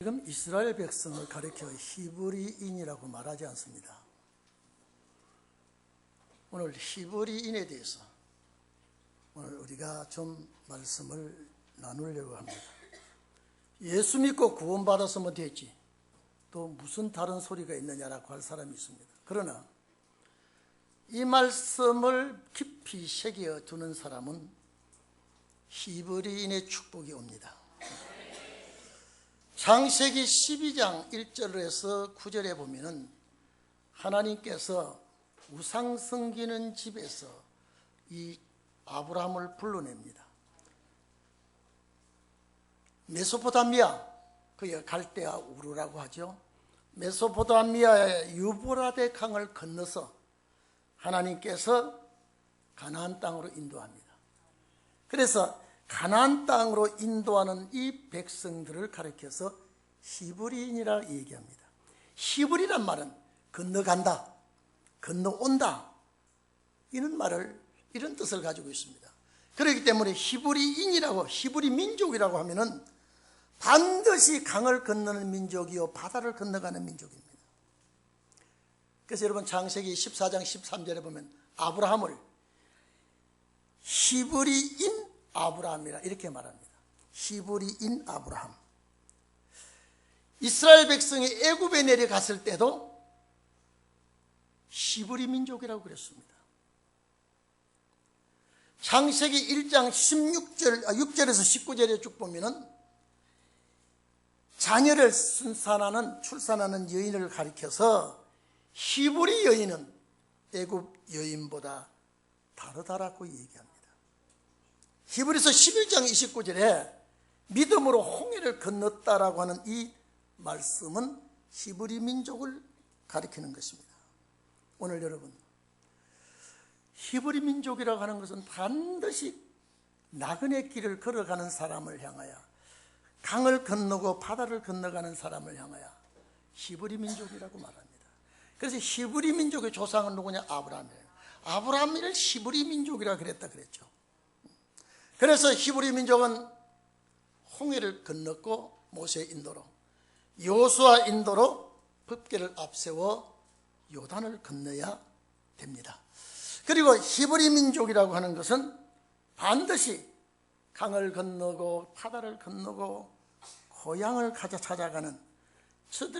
지금 이스라엘 백성을 가리켜 히브리인이라고 말하지 않습니다. 오늘 히브리인에 대해서 오늘 우리가 좀 말씀을 나누려고 합니다. 예수 믿고 구원받았으면 됐지 또 무슨 다른 소리가 있느냐라고 할 사람이 있습니다. 그러나 이 말씀을 깊이 새겨 두는 사람은 히브리인의 축복이 옵니다. 창세기 12장 1절에서 9절에 보면은 하나님께서 우상 섬기는 집에서 이 아브라함을 불러냅니다. 메소포타미아, 그게 갈대아 우르라고 하죠. 메소포타미아의 유브라데 강을 건너서 하나님께서 가나안 땅으로 인도합니다. 그래서 가나안 땅으로 인도하는 이 백성들을 가리켜서 히브리인이라 얘기합니다. 히브리란 말은 건너간다, 건너온다, 이런 뜻을 가지고 있습니다. 그렇기 때문에 히브리인이라고, 히브리 민족이라고 하면은 반드시 강을 건너는 민족이요 바다를 건너가는 민족입니다. 그래서 여러분 창세기 14장 13절에 보면 아브라함을 히브리인 아브라함이라 이렇게 말합니다. 히브리인 아브라함. 이스라엘 백성이 애굽에 내려갔을 때도 히브리 민족이라고 그랬습니다. 창세기 1장 6절에서 19절에 쭉 보면은 자녀를 출산하는 여인을 가리켜서 히브리 여인은 애굽 여인보다 다르다라고 얘기합니다. 히브리서 11장 29절에 믿음으로 홍해를 건넜다라고 하는 이 말씀은 히브리 민족을 가리키는 것입니다. 오늘 여러분, 히브리 민족이라고 하는 것은 반드시 나그네 길을 걸어가는 사람을 향하여, 강을 건너고 바다를 건너가는 사람을 향하여 히브리 민족이라고 말합니다. 그래서 히브리 민족의 조상은 누구냐? 아브라함이에요. 아브라함을 히브리 민족이라고 그랬죠. 그래서 히브리 민족은 홍해를 건넜고 모세의 인도로, 여호수아 인도로 법궤를 앞세워 요단을 건너야 됩니다. 그리고 히브리 민족이라고 하는 것은 반드시 강을 건너고 바다를 건너고 고향을 찾아가는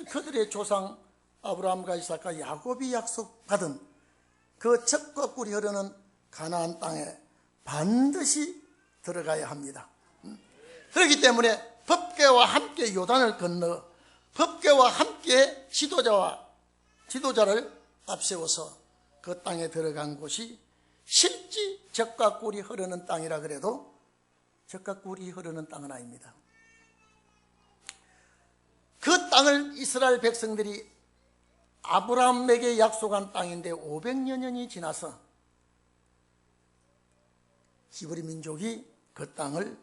그들의 조상 아브라함과 이삭과 야곱이 약속받은 그 젖과 꿀이 흐르는 가나안 땅에 반드시 들어가야 합니다. 그렇기 때문에 법궤와 함께 요단을 건너 법궤와 함께 지도자를 앞세워서 그 땅에 들어간 곳이 실제 젖과 꿀이 흐르는 땅이라 그래도 젖과 꿀이 흐르는 땅은 아닙니다. 그 땅을 이스라엘 백성들이 아브라함에게 약속한 땅인데 500여 년이 지나서 히브리 민족이 그 땅을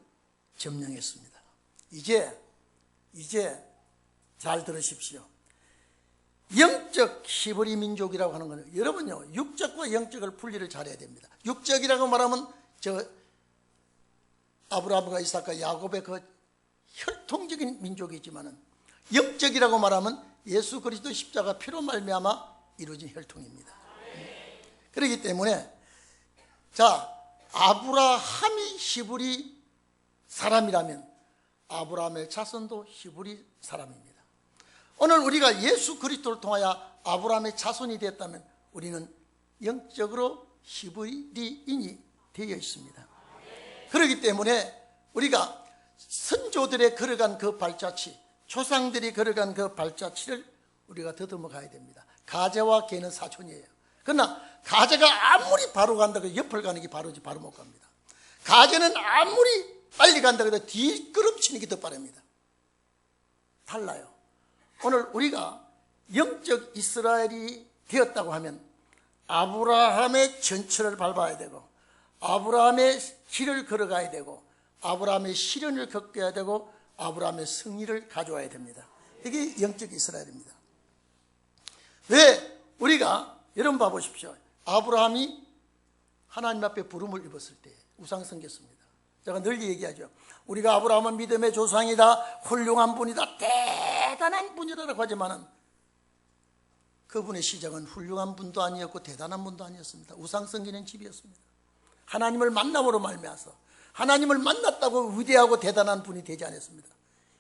점령했습니다. 이제 잘 들으십시오. 영적 히브리 민족이라고 하는 것은 여러분요, 육적과 영적을 분리를 잘해야 됩니다. 육적이라고 말하면 아브라함과 이삭과 야곱의 그 혈통적인 민족이지만은 영적이라고 말하면 예수 그리스도 십자가 피로 말미암아 이루어진 혈통입니다. 그렇기 때문에 아브라함이 히브리 사람이라면 아브라함의 자손도 히브리 사람입니다. 오늘 우리가 예수 그리스도를 통하여 아브라함의 자손이 됐다면 우리는 영적으로 히브리인이 되어 있습니다. 그렇기 때문에 우리가 선조들의 걸어간 그 발자취, 조상들이 걸어간 그 발자취를 우리가 더듬어 가야 됩니다. 가재와 개는 사촌이에요. 그러나 가재가 아무리 바로 간다고 옆을 가는 게 바로지 바로 못 갑니다. 가재는 아무리 빨리 간다고 해도 뒷걸음치는 게 더 빠릅니다. 달라요. 오늘 우리가 영적 이스라엘이 되었다고 하면 아브라함의 전철을 밟아야 되고 아브라함의 길을 걸어가야 되고 아브라함의 시련을 겪어야 되고 아브라함의 승리를 가져와야 됩니다. 이게 영적 이스라엘입니다. 왜 우리가 여러분 봐보십시오. 아브라함이 하나님 앞에 부름을 입었을 때 우상 섬겼습니다. 제가 늘 얘기하죠. 우리가 아브라함은 믿음의 조상이다, 훌륭한 분이다, 대단한 분이라고 하지만은 그분의 시작은 훌륭한 분도 아니었고 대단한 분도 아니었습니다. 우상 섬기는 집이었습니다. 하나님을 만남으로 말미암아서 하나님을 만났다고 위대하고 대단한 분이 되지 않았습니다.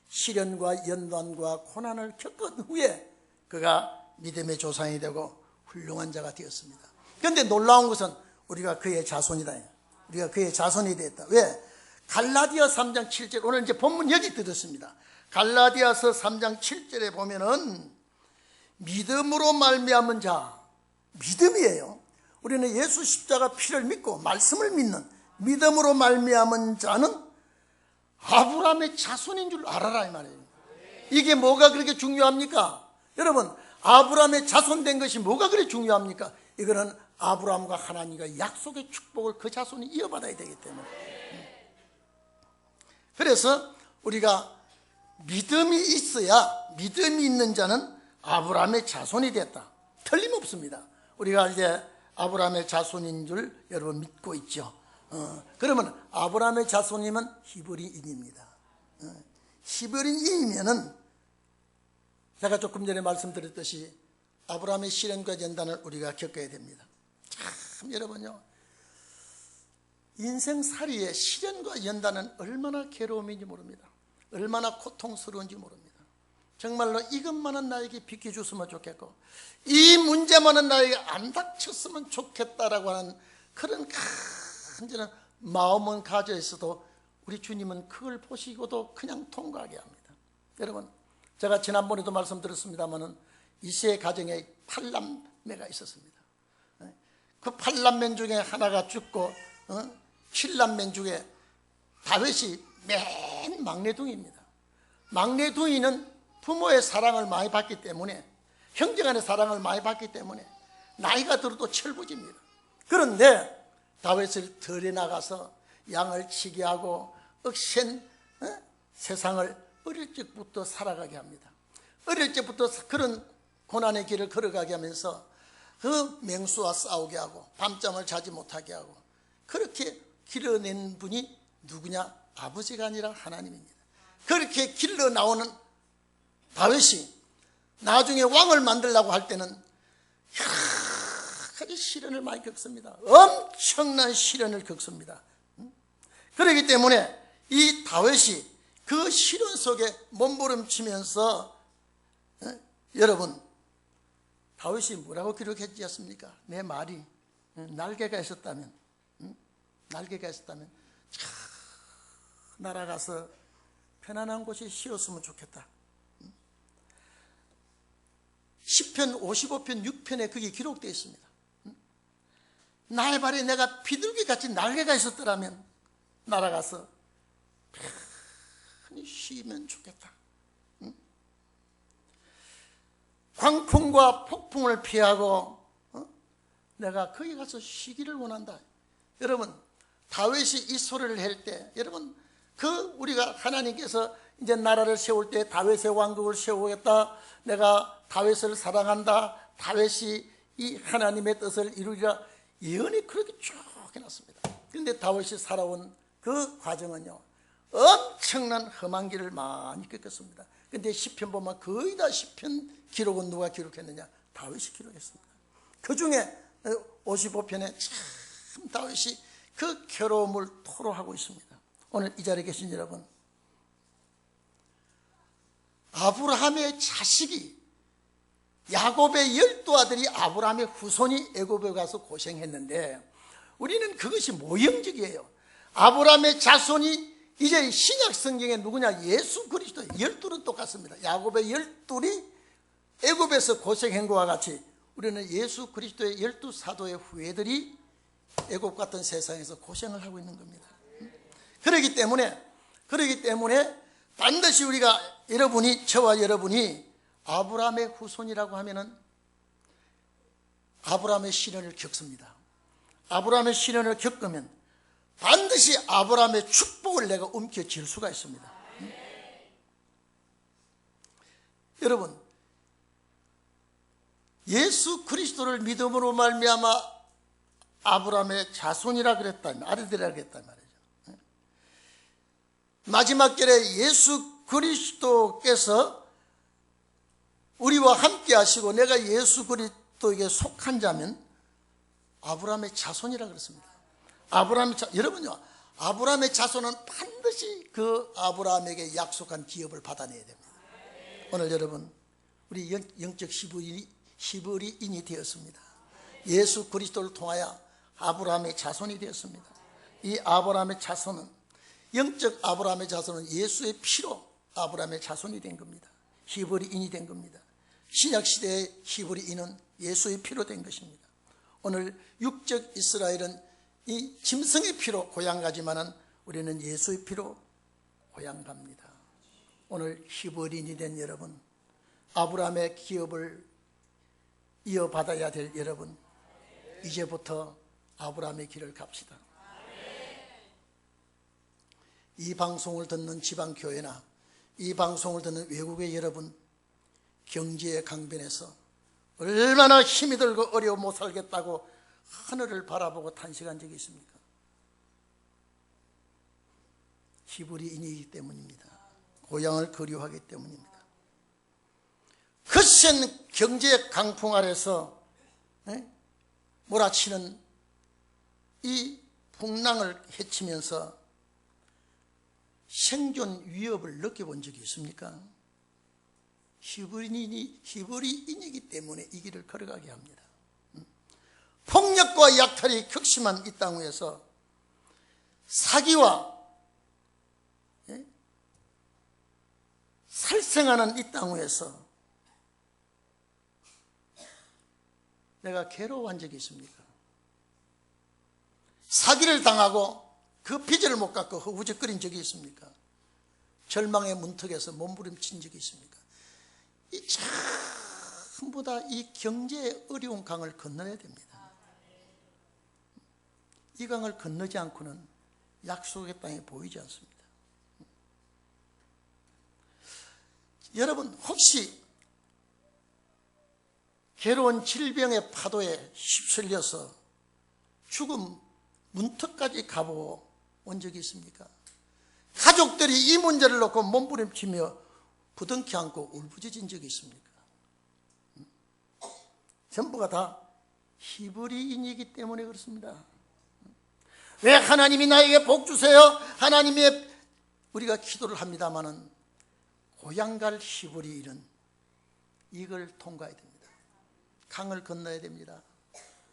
시련과 연단과 고난을 겪은 후에 그가 믿음의 조상이 되고 훌륭한 자가 되었습니다. 그런데 놀라운 것은 우리가 그의 자손이다. 우리가 그의 자손이 되었다. 왜? 갈라디아 3장 7절, 오늘 이제 본문 여기 들었습니다. 갈라디아서 3장 7절에 보면은 믿음으로 말미암은 자, 믿음이에요. 우리는 예수 십자가 피를 믿고 말씀을 믿는 믿음으로 말미암은 자는 아브라함의 자손인 줄 알아라 이 말이에요. 이게 뭐가 그렇게 중요합니까? 여러분, 아브라함의 자손 된 것이 뭐가 그렇게 중요합니까? 이거는 아브라함과 하나님과 약속의 축복을 그 자손이 이어받아야 되기 때문에. 그래서 우리가 믿음이 있어야, 믿음이 있는 자는 아브라함의 자손이 됐다. 틀림없습니다. 우리가 이제 아브라함의 자손인 줄 여러분 믿고 있죠. 그러면 아브라함의 자손이면 히브리인입니다. 히브리인이면은 제가 조금 전에 말씀드렸듯이 아브라함의 시련과 연단을 우리가 겪어야 됩니다. 참 여러분요, 인생살이의 시련과 연단은 얼마나 괴로움인지 모릅니다. 얼마나 고통스러운지 모릅니다. 정말로 이것만은 나에게 비켜줬으면 좋겠고 이 문제만은 나에게 안 닥쳤으면 좋겠다라고 하는 그런 간절한 마음은 가져 있어도 우리 주님은 그걸 보시고도 그냥 통과하게 합니다. 여러분, 제가 지난번에도 말씀드렸습니다마는 이세 가정에 8남매가 있었습니다. 그 8남매 중에 하나가 죽고 7남매 중에 다윗이 맨 막내둥이입니다. 막내둥이는 부모의 사랑을 많이 받기 때문에, 형제간의 사랑을 많이 받기 때문에 나이가 들어도 철부지입니다. 그런데 다윗을 들에 나가서 양을 치게 하고 억센 세상을 어릴 적부터 살아가게 합니다. 어릴 적부터 그런 고난의 길을 걸어가게 하면서 그 맹수와 싸우게 하고 밤잠을 자지 못하게 하고 그렇게 길러낸 분이 누구냐? 아버지가 아니라 하나님입니다. 그렇게 길러 나오는 다윗이 나중에 왕을 만들려고 할 때는 여러 가지 시련을 많이 겪습니다. 엄청난 시련을 겪습니다. 그렇기 때문에 이 다윗이 그 시련 속에 몸부림치면서 여러분, 다윗이 뭐라고 기록했지 않습니까? 내 말이 날개가 있었다면 날아가서 편안한 곳에 쉬었으면 좋겠다. 시편 55편 6편에 그게 기록되어 있습니다. 나의 발에 내가 비둘기같이 날개가 있었더라면 날아가서 편히 쉬면 좋겠다. 광풍과 폭풍을 피하고 내가 거기 가서 쉬기를 원한다. 여러분, 다윗이 이 소리를 할 때, 여러분, 우리가 하나님께서 이제 나라를 세울 때 다윗의 왕국을 세우겠다, 내가 다윗을 사랑한다, 다윗이 이 하나님의 뜻을 이루리라, 예언이 그렇게 쭉 해놨습니다. 그런데 다윗이 살아온 그 과정은요, 엄청난 험한 길을 많이 겪었습니다. 그런데 시편 보면 거의 다 시편 기록은 누가 기록했느냐? 다윗이 기록했습니다. 그 중에 55편에 참 다윗이 그 괴로움을 토로하고 있습니다. 오늘 이 자리에 계신 여러분, 아브라함의 자식이, 야곱의 12아들이 아브라함의 후손이 애굽에 가서 고생했는데 우리는 그것이 모형적이에요. 아브라함의 자손이 이제 신약 성경에 누구냐? 예수 그리스도. 12은 똑같습니다. 야곱의 12이 애굽에서 고생한 것과 같이 우리는 예수 그리스도의 12사도의 후예들이 애굽 같은 세상에서 고생을 하고 있는 겁니다. 그렇기 때문에 반드시 우리가, 저와 여러분이 아브라함의 후손이라고 하면은 아브라함의 시련을 겪습니다. 아브라함의 시련을 겪으면 반드시 아브라함의 축복을 내가 움켜쥘 수가 있습니다. 여러분, 예수 그리스도를 믿음으로 말미암아 아브라함의 자손이라 그랬다면, 아들이라 그랬단 말이죠. 마지막 결에 예수 그리스도께서 우리와 함께 하시고 내가 예수 그리스도에게 속한 자면 아브라함의 자손이라 그랬습니다. 여러분요, 아브라함의 자손은 반드시 그 아브라함에게 약속한 기업을 받아내야 됩니다. 오늘 여러분, 우리 영적 히브리인이 되었습니다. 예수 그리스도를 통하여 아브라함의 자손이 되었습니다. 이 아브라함의 자손은, 영적 아브라함의 자손은 예수의 피로 아브라함의 자손이 된 겁니다. 히브리인이 된 겁니다. 신약시대의 히브리인은 예수의 피로 된 것입니다. 오늘 육적 이스라엘은 이 짐승의 피로 고향가지만은 우리는 예수의 피로 고향갑니다. 오늘 히브리인이 된 여러분, 아브라함의 기업을 이어받아야 될 여러분, 이제부터 아브라함의 길을 갑시다. 이 방송을 듣는 지방교회나 이 방송을 듣는 외국의 여러분, 경제의 강변에서 얼마나 힘이 들고 어려워 못 살겠다고 하늘을 바라보고 탄식한 적이 있습니까? 히브리인이기 때문입니다. 고향을 그리워하기 때문입니다. 거센 경제의 강풍 아래서 몰아치는 이 풍랑을 헤치면서 생존 위협을 느껴본 적이 있습니까? 히브리인이기 때문에 이 길을 걸어가게 합니다. 폭력과 약탈이 극심한 이 땅 위에서 사기와 살생하는 이 땅 위에서 내가 괴로워한 적이 있습니까? 사기를 당하고 그 빚을 못 갚고 허우적거린 적이 있습니까? 절망의 문턱에서 몸부림친 적이 있습니까? 이 전부 다 이 경제의 어려운 강을 건너야 됩니다. 이 강을 건너지 않고는 약속의 땅이 보이지 않습니다. 여러분, 혹시 괴로운 질병의 파도에 휩쓸려서 죽음 문턱까지 가보고 온 적이 있습니까? 가족들이 이 문제를 놓고 몸부림치며 부둥켜 안고 울부짖은 적이 있습니까? 전부가 다 히브리인이기 때문에 그렇습니다. 왜 하나님이 나에게 복 주세요? 하나님의 우리가 기도를 합니다마는 고향갈 히브리인은 이걸 통과해야 됩니다. 강을 건너야 됩니다.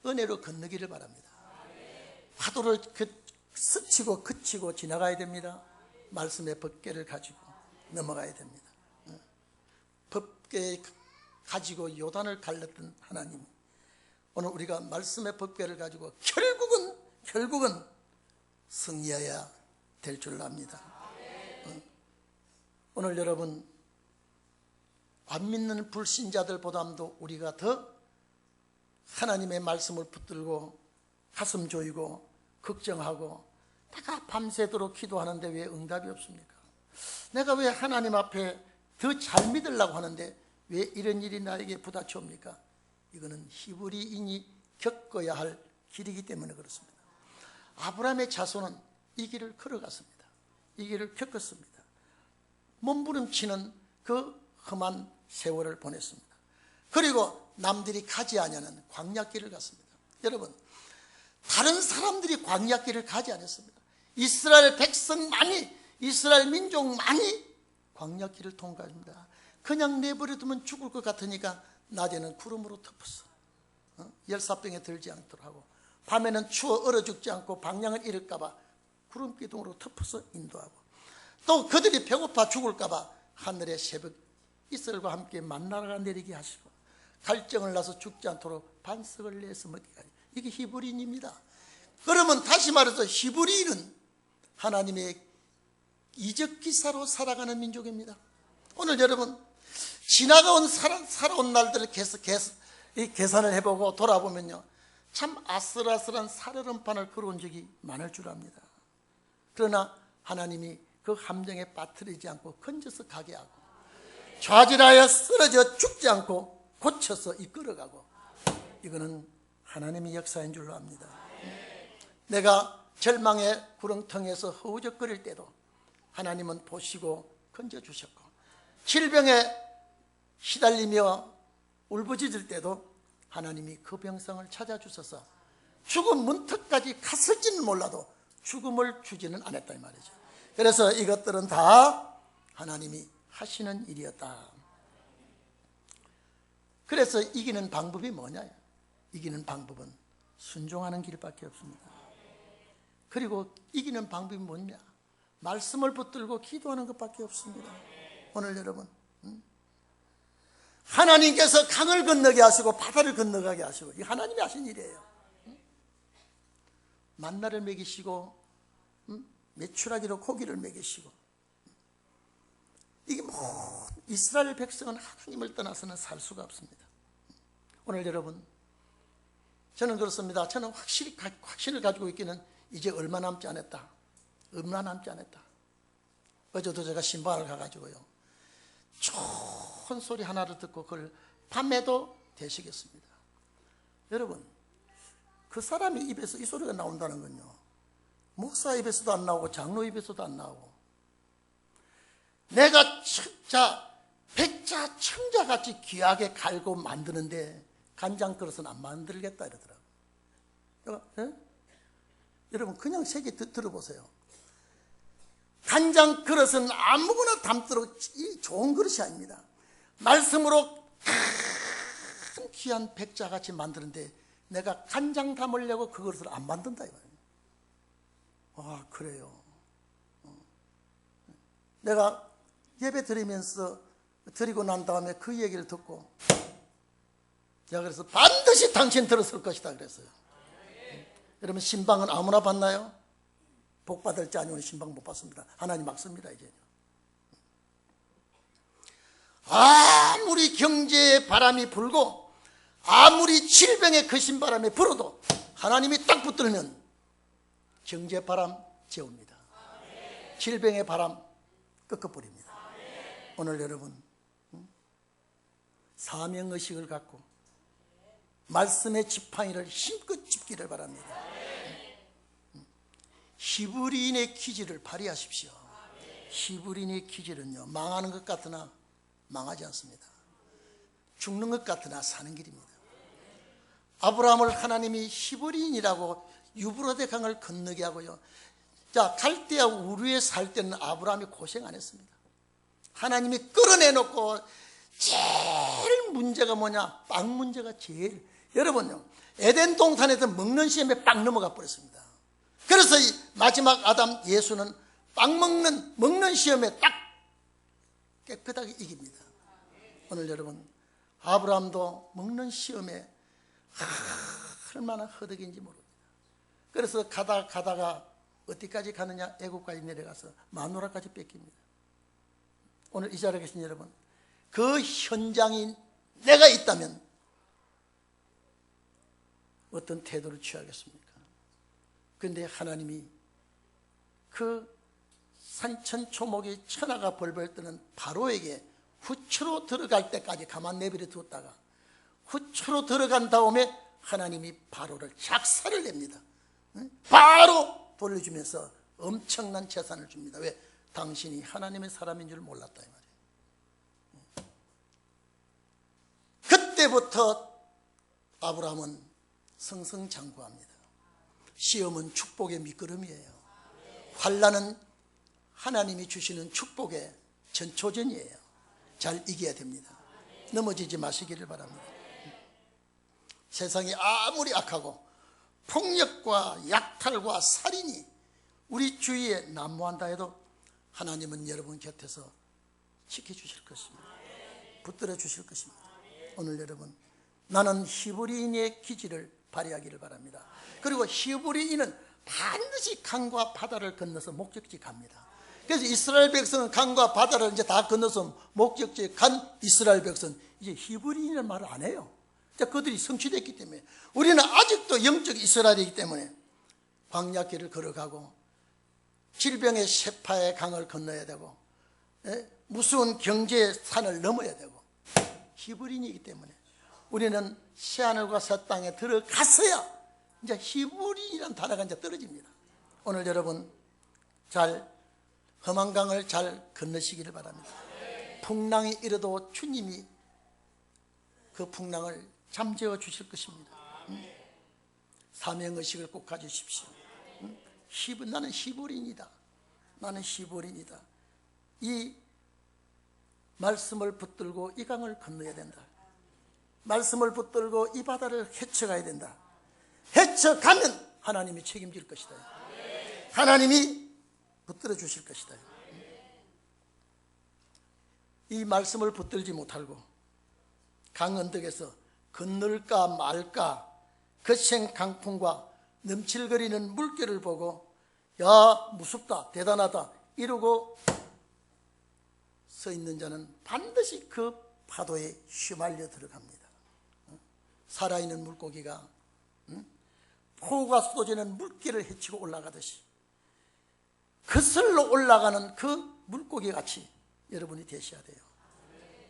은혜로 건너기를 바랍니다. 파도를 스치고 그치고 지나가야 됩니다. 말씀의 법궤를 가지고 넘어가야 됩니다. 법궤 가지고 요단을 갈랐던 하나님, 오늘 우리가 말씀의 법궤를 가지고 결국은 승리해야 될 줄 압니다. 오늘 여러분, 안 믿는 불신자들보다도 우리가 더 하나님의 말씀을 붙들고 가슴 조이고 걱정하고 내가 밤새도록 기도하는데 왜 응답이 없습니까? 내가 왜 하나님 앞에 더 잘 믿으려고 하는데 왜 이런 일이 나에게 부닥쳐옵니까? 이거는 히브리인이 겪어야 할 길이기 때문에 그렇습니다. 아브라함의 자손은 이 길을 걸어갔습니다. 이 길을 겪었습니다. 몸부림치는 그 험한 세월을 보냈습니다. 그리고 남들이 가지 아니하는 광야길을 갔습니다. 여러분, 다른 사람들이 광야길을 가지 않았습니다. 이스라엘 백성만이, 이스라엘 민족만이 광야길을 통과합니다. 그냥 내버려두면 죽을 것 같으니까 낮에는 구름으로 덮었어. 열사병에 들지 않도록 하고, 밤에는 추워 얼어 죽지 않고 방향을 잃을까 봐 구름 기둥으로 덮어서 인도하고, 또 그들이 배고파 죽을까 봐 하늘의 새벽 이슬과 함께 만나가 내리게 하시고, 갈증을 나서 죽지 않도록 반석을 내서 먹게 하니, 이게 히브리인입니다. 그러면 다시 말해서 히브리인은 하나님의 이적 기사로 살아가는 민족입니다. 오늘 여러분, 지나가온 살아온 날들을 계산을 해보고 돌아보면요, 참 아슬아슬한 살얼음판을 걸어온 적이 많을 줄 압니다. 그러나 하나님이 그 함정에 빠뜨리지 않고 건져서 가게 하고, 좌절하여 쓰러져 죽지 않고 고쳐서 이끌어가고, 이거는 하나님의 역사인 줄로 압니다. 내가 절망의 구렁텅이에서 허우적거릴 때도, 하나님은 보시고 건져주셨고, 질병에 시달리며 울부짖을 때도 하나님이 그 병성을 찾아주셔서 죽음 문턱까지 갔을지는 몰라도 죽음을 주지는 않았다 이 말이죠. 그래서 이것들은 다 하나님이 하시는 일이었다. 그래서 이기는 방법이 뭐냐? 이기는 방법은 순종하는 길밖에 없습니다. 그리고 이기는 방법이 뭐냐? 말씀을 붙들고 기도하는 것밖에 없습니다. 오늘 여러분, 하나님께서 강을 건너게 하시고 바다를 건너가게 하시고, 이 하나님이 하신 일이에요. 만나를 먹이시고 메추라기로 고기를 먹이시고, 이게 뭐 이스라엘 백성은 하나님을 떠나서는 살 수가 없습니다. 오늘 여러분, 저는 그렇습니다. 저는 확신을 가지고 있기는 이제 얼마 남지 않았다. 얼마 남지 않았다. 어제도 제가 신방을 가가지고요, 좋은 소리 하나를 듣고 그걸 밤에도 되시겠습니다. 여러분, 그 사람의 입에서 이 소리가 나온다는 건요, 목사 입에서도 안 나오고 장로 입에서도 안 나오고, 내가 진짜 백자 청자같이 귀하게 갈고 만드는데 간장 그릇은 안 만들겠다 이러더라고요. 여러분, 그냥 세게 들어보세요. 간장 그릇은 아무거나 담도록 좋은 그릇이 아닙니다. 말씀으로 큰 귀한 백자같이 만드는데 내가 간장 담으려고 그 그릇을 안 만든다 이거예요. 아, 그래요. 내가 예배 드리면서 드리고 난 다음에 그 얘기를 듣고, 제가 그래서 반드시 당신 들었을 것이다 그랬어요. 여러분, 신방은 아무나 받나요? 복 받을지 아니면 신방 못 받습니다. 하나님 막습니다. 이제 아무리 경제의 바람이 불고 아무리 질병의 거신 바람이 불어도 하나님이 딱 붙들면 경제 바람 재웁니다. 질병의 바람 꺾어버립니다. 오늘 여러분, 사명의식을 갖고 말씀의 지팡이를 힘껏 짚기를 바랍니다. 히브리인의 기질을 발휘하십시오. 히브리인의 기질은요, 망하는 것 같으나 망하지 않습니다. 죽는 것 같으나 사는 길입니다. 아브라함을 하나님이 히브리인이라고 유브라데 강을 건너게 하고요, 자, 갈대아 우르에 살 때는 아브라함이 고생 안 했습니다. 하나님이 끌어내놓고 제일 문제가 뭐냐? 빵 문제가 제일, 여러분요, 에덴 동산에서 먹는 시험에 빵 넘어가 버렸습니다. 그래서 이 마지막 아담 예수는 빵 먹는 시험에 딱 깨끗하게 이깁니다. 오늘 여러분, 아브라함도 먹는 시험에 얼마나 허덕인지 모릅니다. 그래서 가다가 어디까지 가느냐? 애국까지 내려가서 마누라까지 뺏깁니다. 오늘 이 자리에 계신 여러분, 그 현장이 내가 있다면 어떤 태도를 취하겠습니까? 그런데 하나님이 그 산천초목이 천하가 벌벌 뜨는 바로에게 후추로 들어갈 때까지 가만 내버려 두었다가 후추로 들어간 다음에 하나님이 바로를 작사를 냅니다. 바로 돌려주면서 엄청난 재산을 줍니다. 왜? 당신이 하나님의 사람인 줄 몰랐다 이 말이에요. 그때부터 아브라함은 승승장구합니다. 시험은 축복의 미끄럼이에요. 환난은 하나님이 주시는 축복의 전초전이에요. 잘 이겨야 됩니다. 넘어지지 마시기를 바랍니다. 세상이 아무리 악하고 폭력과 약탈과 살인이 우리 주위에 난무한다 해도 하나님은 여러분 곁에서 지켜주실 것입니다. 붙들어 주실 것입니다. 오늘 여러분, 나는 히브리인의 기질을 발휘하기를 바랍니다. 그리고 히브리인은 반드시 강과 바다를 건너서 목적지 갑니다. 그래서 이스라엘 백성은 강과 바다를 이제 다 건너서 목적지에 간 이스라엘 백성은 이제 히브리인이라는 말을 안 해요. 그들이 성취됐기 때문에. 우리는 아직도 영적 이스라엘이기 때문에 광야길을 걸어가고 질병의 쇠파의 강을 건너야 되고 무서운 경제의 산을 넘어야 되고 히브리인이기 때문에 우리는 새하늘과 새 땅에 들어갔어야 이제 히브리인이라는 단어가 이제 떨어집니다. 오늘 여러분 잘 험한 강을 잘 건너시기를 바랍니다. 풍랑이 일어도 주님이 그 풍랑을 잠재워 주실 것입니다. 사명의식을 꼭 가지십시오. 나는 히브리인이다. 나는 히브리인이다. 이 말씀을 붙들고 이 강을 건너야 된다. 말씀을 붙들고 이 바다를 헤쳐가야 된다. 헤쳐가면 하나님이 책임질 것이다. 하나님이 붙들어 주실 것이다. 이 말씀을 붙들지 못하고 강 언덕에서 건널까 말까 거센 강풍과 넘칠거리는 물결을 보고 야 무섭다 대단하다 이러고 서 있는 자는 반드시 그 파도에 휘말려 들어갑니다. 살아있는 물고기가 포가 쏟아지는 물결을 헤치고 올라가듯이 거슬러 올라가는 그 물고기 같이 여러분이 되셔야 돼요.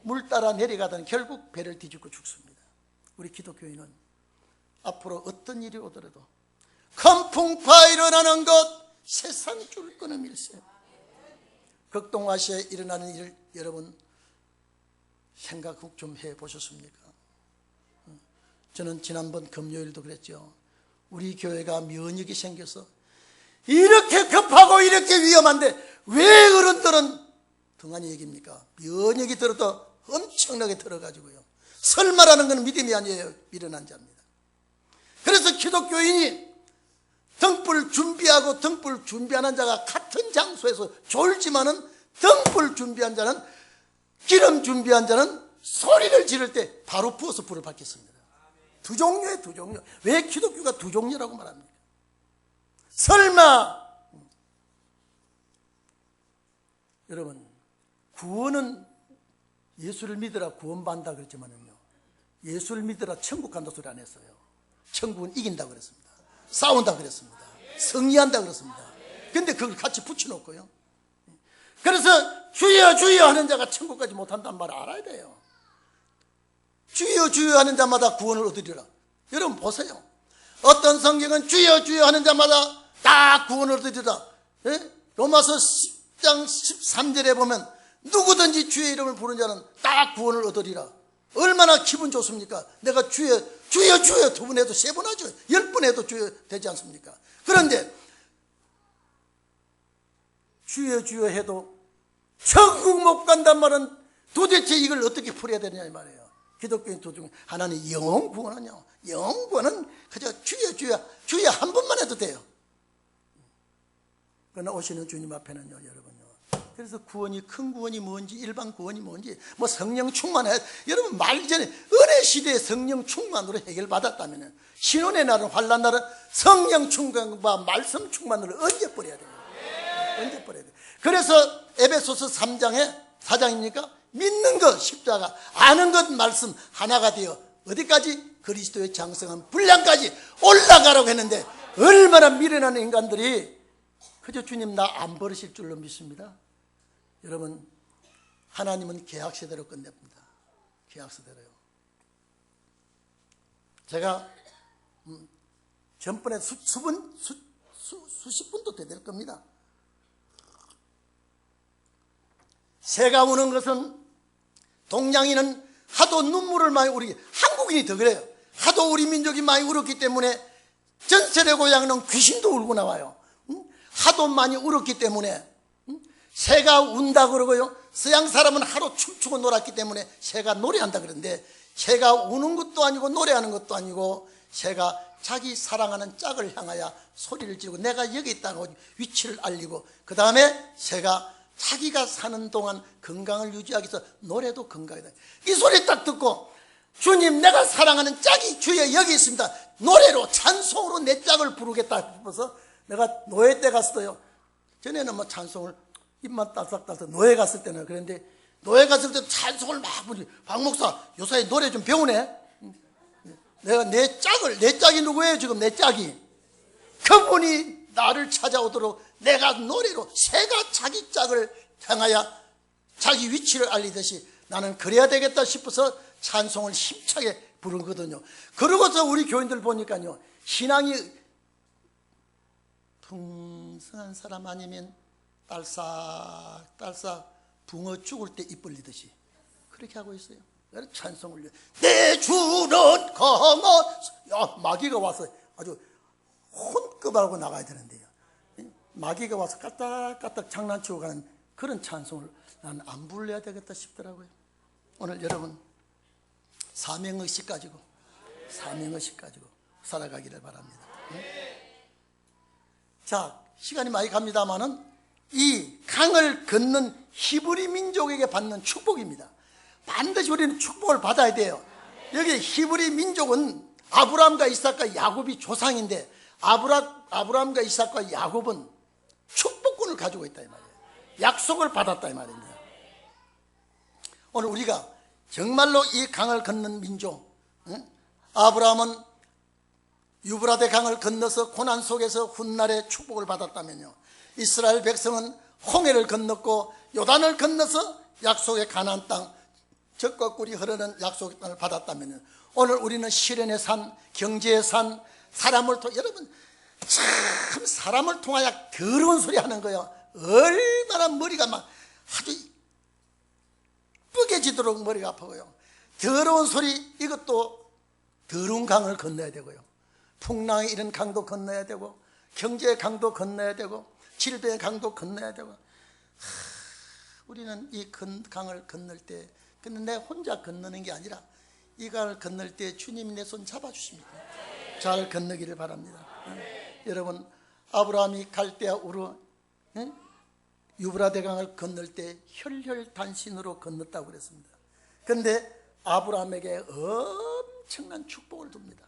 물 따라 내려가던 결국 배를 뒤집고 죽습니다. 우리 기독교인은 앞으로 어떤 일이 오더라도 큰 풍파 일어나는 것 세상 줄 끊음 일세. 극동아시아에 일어나는 일을 여러분 생각 좀 해보셨습니까? 저는 지난번 금요일도 그랬죠. 우리 교회가 면역이 생겨서 이렇게 급하고 이렇게 위험한데 왜 어른들은 등한히 얘기입니까? 면역이 들어도 엄청나게 들어가지고요. 설마라는 건 믿음이 아니에요. 미련한 자입니다. 그래서 기독교인이 등불 준비하고 등불 준비하는 자가 같은 장소에서 졸지만은 등불 준비한 자는 기름 준비한 자는 소리를 지를 때 바로 부어서 불을 밝혔습니다. 두 종류의 두 종류. 왜 기독교가 두 종류라고 말합니까? 설마 여러분 구원은 예수를 믿으라 구원받는다 그랬지만요 예수를 믿으라 천국 간다 소리 안 했어요. 천국은 이긴다 그랬습니다. 싸운다 그랬습니다. 승리한다 그랬습니다. 근데 그걸 같이 붙여놓고요. 그래서 주여 주여 하는 자가 천국까지 못한다는 말을 알아야 돼요. 주여 주여 하는 자마다 구원을 얻으리라. 여러분 보세요. 어떤 성경은 주여 주여 하는 자마다 다 구원을 얻으리라. 로마서 10장 13절에 보면 누구든지 주의 이름을 부르는 자는 다 구원을 얻으리라. 얼마나 기분 좋습니까? 내가 주여 주여 주여 두 번 해도 세 번 하죠. 10번 해도 주여 되지 않습니까? 그런데 주여 주여 해도 천국 못 간단 말은 도대체 이걸 어떻게 풀어야 되느냐 이 말이에요. 기독교인 도중 하나님 영혼 구원은요. 영혼 구원은 그저 주여 주여 주여 한 번만 해도 돼요. 그러나 오시는 주님 앞에는요 여러분요. 그래서 구원이 큰 구원이 뭔지 일반 구원이 뭔지 뭐 성령 충만해 여러분 말 전에 은혜 시대에 성령 충만으로 해결받았다면 신혼의 날은 환난 날은 성령 충만과 말씀 충만으로 얹어버려야 돼요. 얹어버려야 돼요. 그래서 에베소서 3장에 4장입니까? 믿는 것 십자가 아는 것 말씀 하나가 되어 어디까지? 그리스도의 장성한 분량까지 올라가라고 했는데 얼마나 미련한 인간들이 그저 주님 나 안 버리실 줄로 믿습니다. 여러분 하나님은 계약서대로 끝냅니다. 계약서대로요. 제가 전번에 수십 분도 될 겁니다. 새가 우는 것은 동양인은 하도 눈물을 많이 우리 한국인이 더 그래요. 하도 우리 민족이 많이 울었기 때문에 전설의 고향은 귀신도 울고 나와요. 하도 많이 울었기 때문에 새가 운다 그러고요. 서양 사람은 하루 춤추고 놀았기 때문에 새가 노래한다 그러는데 새가 우는 것도 아니고 노래하는 것도 아니고 새가 자기 사랑하는 짝을 향하여 소리를 지르고 내가 여기 있다고 위치를 알리고 그 다음에 새가 자기가 사는 동안 건강을 유지하기 위해서 노래도 건강이다. 이 소리 딱 듣고 주님 내가 사랑하는 짝이 주여 여기 있습니다. 노래로 찬송으로 내 짝을 부르겠다 싶어서 내가 노예 때 갔어요. 전에는 뭐 찬송을 입만 딸싹딸싹 노예 갔을 때는 그런데 노예 갔을 때 찬송을 막 부르지. 박 목사 요사이 노래 좀 배우네. 내가 내 짝이 누구예요 지금 내 짝이. 그분이 나를 찾아오도록 내가 노래로 새가 자기 짝을 향하여 자기 위치를 알리듯이 나는 그래야 되겠다 싶어서 찬송을 힘차게 부르거든요. 그러고서 우리 교인들 보니까요 신앙이 풍성한 사람 아니면 딸싹 붕어 죽을 때 입 벌리듯이 그렇게 하고 있어요. 찬송을 내 주는 강한 마귀가 와서 아주 혼급하고 나가야 되는데요. 마귀가 와서 까딱까딱 장난치고 가는 그런 찬송을 나는 안 불러야 되겠다 싶더라고요. 오늘 여러분 사명의식 가지고 살아가기를 바랍니다. 자, 시간이 많이 갑니다만은 이 강을 건넌 히브리 민족에게 받는 축복입니다. 반드시 우리는 축복을 받아야 돼요. 여기 히브리 민족은 아브라함과 이삭과 야곱이 조상인데 아브라함과 이삭과 야곱은 축복권을 가지고 있다 이 말이에요. 약속을 받았다 이 말입니다. 오늘 우리가 정말로 이 강을 건넌 민족, 아브라함은 유브라데 강을 건너서 고난 속에서 훗날에 축복을 받았다면요, 이스라엘 백성은 홍해를 건넜고 요단을 건너서 약속의 가나안 땅, 젖과 꿀이 흐르는 약속의 땅을 받았다면요, 오늘 우리는 시련의 산, 경제의 산, 사람을 통해, 여러분 참 사람을 통하여 더러운 소리 하는 거예요. 얼마나 머리가 막 아주 쁘개지도록 머리가 아프고요. 더러운 소리, 이것도 더러운 강을 건너야 되고요, 풍랑의 이런 강도 건너야 되고, 경제의 강도 건너야 되고, 질병의 강도 건너야 되고. 우리는 이 강을 건널 때, 근데 내 혼자 건너는 게 아니라 이 강을 건널 때 주님이 내 손 잡아주십니다. 잘 건너기를 바랍니다. 여러분, 아브라함이 갈대아 우르 유브라데 강을 건널 때 혈혈단신으로 건넜다고 그랬습니다. 그런데 아브라함에게 엄청난 축복을 줍니다.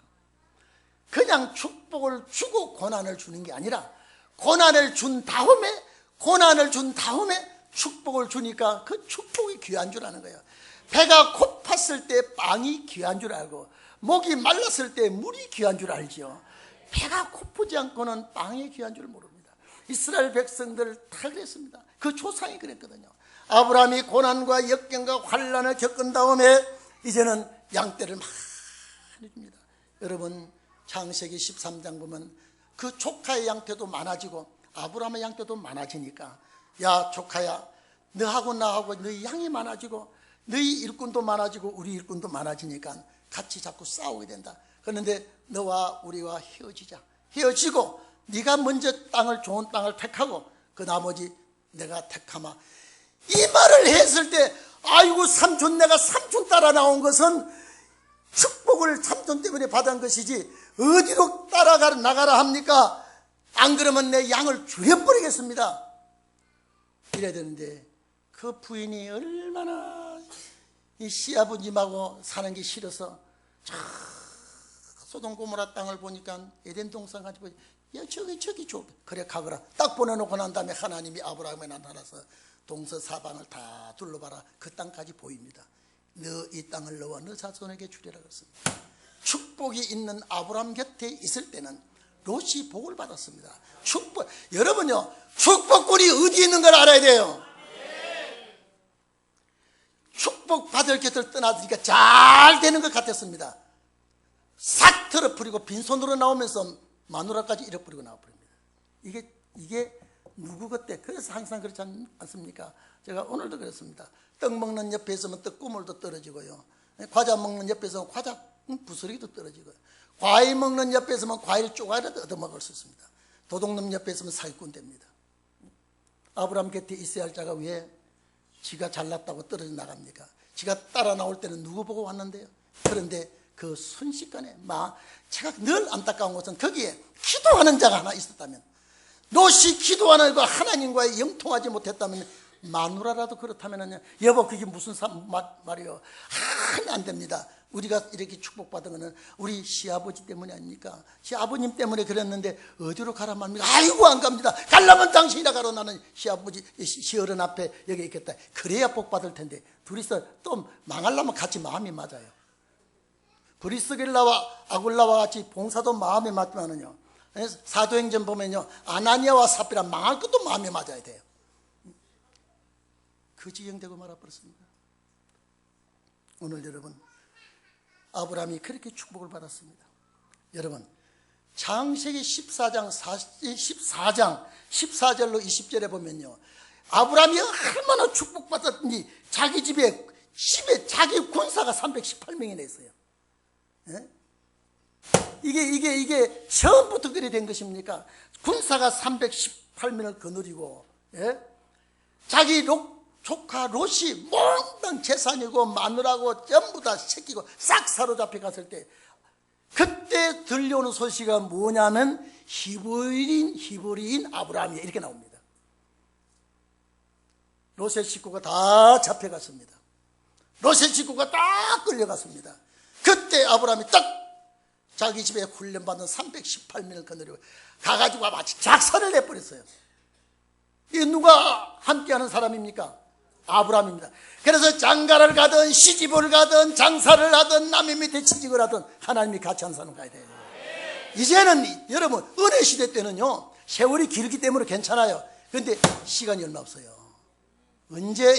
그냥 축복을 주고 고난을 주는 게 아니라 고난을 준 다음에 축복을 주니까 그 축복이 귀한 줄 아는 거예요. 배가 고팠을 때 빵이 귀한 줄 알고, 목이 말랐을 때 물이 귀한 줄 알지요. 배가 고프지 않고는 빵이 귀한 줄 모릅니다. 이스라엘 백성들 다 그랬습니다. 그 조상이 그랬거든요. 아브라함이 고난과 역경과 환난을 겪은 다음에 이제는 양떼를 많이 줍니다. 여러분, 창세기 13장 보면 그 조카의 양떼도 많아지고 아브라함의 양떼도 많아지니까, 야 조카야, 너하고 나하고 너희 양이 많아지고 너희 일꾼도 많아지고 우리 일꾼도 많아지니까 같이 자꾸 싸우게 된다. 그런데 너와 우리와 헤어지고 네가 먼저 좋은 땅을 택하고 그 나머지 내가 택하마. 이 말을 했을 때, 아이고 삼촌, 내가 삼촌 따라 나온 것은 축복을 삼촌 때문에 받은 것이지 어디로 나가라 합니까? 안 그러면 내 양을 죽여버리겠습니다. 이래야 되는데, 그 부인이 얼마나 이 시아버님하고 사는 게 싫어서 소돔 고모라 땅을 보니까 에덴 동산 가지고, 야 저기 줘, 그래 가거라. 딱 보내놓고 난 다음에 하나님이 아브라함에 나타나서 동서사방을 다 둘러봐라, 그 땅까지 보입니다. 너 이 땅을 너와 너 자손에게 주리라 그랬습니다. 축복이 있는 아브라함 곁에 있을 때는 롯이 복을 받았습니다. 여러분요, 축복꾼이 어디 있는 걸 알아야 돼요. 축복 받을 곁을 떠나니까 잘 되는 것 같았습니다. 싹 털어버리고 빈손으로 나오면서 마누라까지 잃어버리고 나와버립니다. 이게 누구 같대? 그래서 항상 그렇지 않습니까? 제가 오늘도 그랬습니다. 떡 먹는 옆에 있으면 떡 꾸물도 떨어지고요, 과자 먹는 옆에 있으면 과자 부스러기도 떨어지고요, 과일 먹는 옆에 있으면 과일 쪼가리도 얻어먹을 수 있습니다. 도둑놈 옆에 있으면 사기꾼 됩니다. 아브라함 곁에 있어야 할 자가 왜 지가 잘났다고 떨어져 나갑니까? 지가 따라 나올 때는 누구 보고 왔는데요? 그런데 그 순식간에 제가 늘 안타까운 것은 거기에 기도하는 자가 하나 있었다면, 롯이 기도하는 거 하나님과의 영통하지 못했다면, 마누라라도 그렇다면요, 여보 그게 무슨 말이요? 안 됩니다. 우리가 이렇게 축복받은 거는 우리 시아버지 때문이 아닙니까? 시아버님 때문에 그랬는데 어디로 가라 말입니까? 아이고 안 갑니다. 가려면 당신이라 가라. 나는 시어른 앞에 여기 있겠다. 그래야 복 받을 텐데, 둘이서 또 망하려면 같이 마음이 맞아요. 브리스길라와 아굴라와 같이 봉사도 마음에 맞지만은요, 사도행전 보면요, 아나니아와 삽비라 망할 것도 마음에 맞아야 돼요. 그 지경되고 말아버렸습니다. 오늘 여러분, 아브라함이 그렇게 축복을 받았습니다. 여러분, 창세기 14장 14절로 20절에 보면요, 아브라함이 얼마나 축복받았든지 자기 집에 자기 군사가 318명이나 있어요. 예? 이게 처음부터 그리 된 것입니까? 군사가 318명을 거느리고, 예? 자기 조카 롯이 몽땅 재산이고 마누라고 전부 다 새끼고 싹 사로잡혀 갔을 때, 그때 들려오는 소식이 뭐냐면 히브리인 아브라함이 이렇게 나옵니다. 롯의 식구가 다 잡혀갔습니다. 롯의 식구가 딱 끌려갔습니다. 그때 아브라함이 딱 자기 집에 훈련받은 318명을 거느리고 가가지고 마치 작사를 내버렸어요. 이게 누가 함께하는 사람입니까? 아브라함입니다. 그래서 장가를 가든 시집을 가든 장사를 하든 남의 밑에 취직을 하든 하나님이 같이 한 사람 가야 돼요. 이제는 여러분, 은혜 시대 때는요, 세월이 길기 때문에 괜찮아요. 그런데 시간이 얼마 없어요. 언제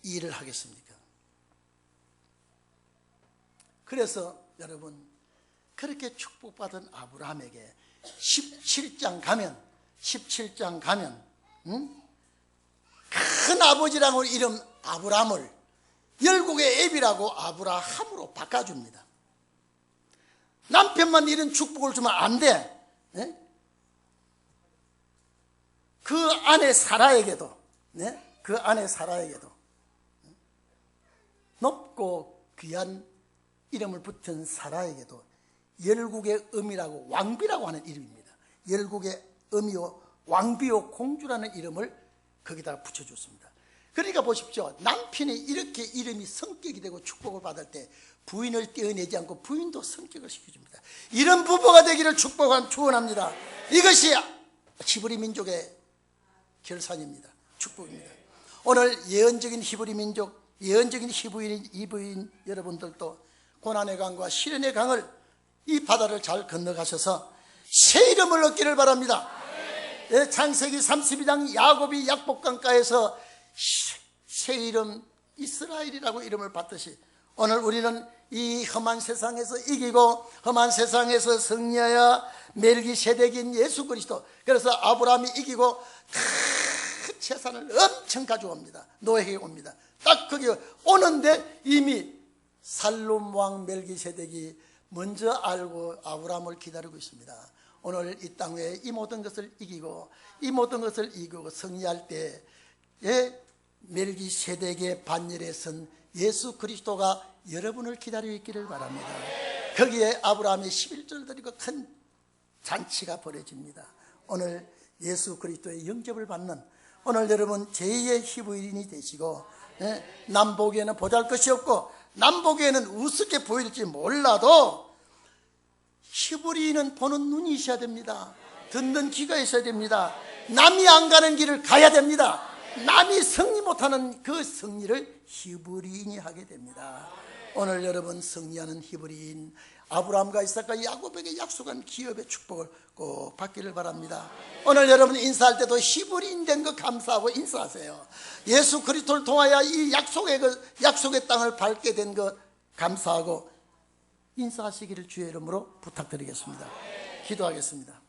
이 일을 하겠습니까? 그래서 여러분, 그렇게 축복받은 아브라함에게 17장 가면 큰 아버지라고 이름 아브라함을 열국의 애비라고 아브라함으로 바꿔줍니다. 남편만 이런 축복을 주면 안 돼. 네? 그 아내 사라에게도, 네? 그 아내 사라에게도 높고 귀한 이름을 붙은 사라에게도 열국의 음이라고, 왕비라고 하는 이름입니다. 열국의 음이요 왕비요 공주라는 이름을 거기다가 붙여줬습니다. 그러니까 보십시오. 남편이 이렇게 이름이 성격이 되고 축복을 받을 때 부인을 떼어내지 않고 부인도 성격을 시켜줍니다. 이런 부부가 되기를 축원합니다. 이것이 히브리 민족의 결산입니다. 축복입니다. 오늘 예언적인 히브리 민족, 예언적인 히브리인 여러분들도 고난의 강과 시련의 강을, 이 바다를 잘 건너가셔서 새 이름을 얻기를 바랍니다. 네, 창세기 32장 야곱이 약복강가에서 새 이름 이스라엘이라고 이름을 받듯이 오늘 우리는 이 험한 세상에서 이기고 험한 세상에서 승리하여 멜기세덱인 예수 그리스도, 그래서 아브라함이 이기고 큰 재산을 엄청 가져옵니다. 노예에게 옵니다. 딱 거기 오는데 이미 살룸 왕 멜기세덱이 먼저 알고 아브라함을 기다리고 있습니다. 오늘 이 땅에 이 모든 것을 이기고 승리할 때에 멜기세덱의 반열에 선 예수 그리스도가 여러분을 기다리고 있기를 바랍니다. 거기에 아브라함이 11절 드리고 큰 잔치가 벌어집니다. 오늘 예수 그리스도의 영접을 받는 오늘 여러분 제2의 히브리인이 되시고, 남보기에는 보잘것이 없고 남보기에는 우습게 보일지 몰라도 히브리인은 보는 눈이 있어야 됩니다. 듣는 귀가 있어야 됩니다. 남이 안 가는 길을 가야 됩니다. 남이 승리 못하는 그 승리를 히브리인이 하게 됩니다. 오늘 여러분 승리하는 히브리인, 아브라함과 이삭과 야곱에게 약속한 기업의 축복을 꼭 받기를 바랍니다. 오늘 여러분 인사할 때도 히브리인 된 거 감사하고 인사하세요. 예수 그리스도를 통하여 이 약속의 땅을 밟게 된 거 감사하고 인사하시기를 주의 이름으로 부탁드리겠습니다. 기도하겠습니다.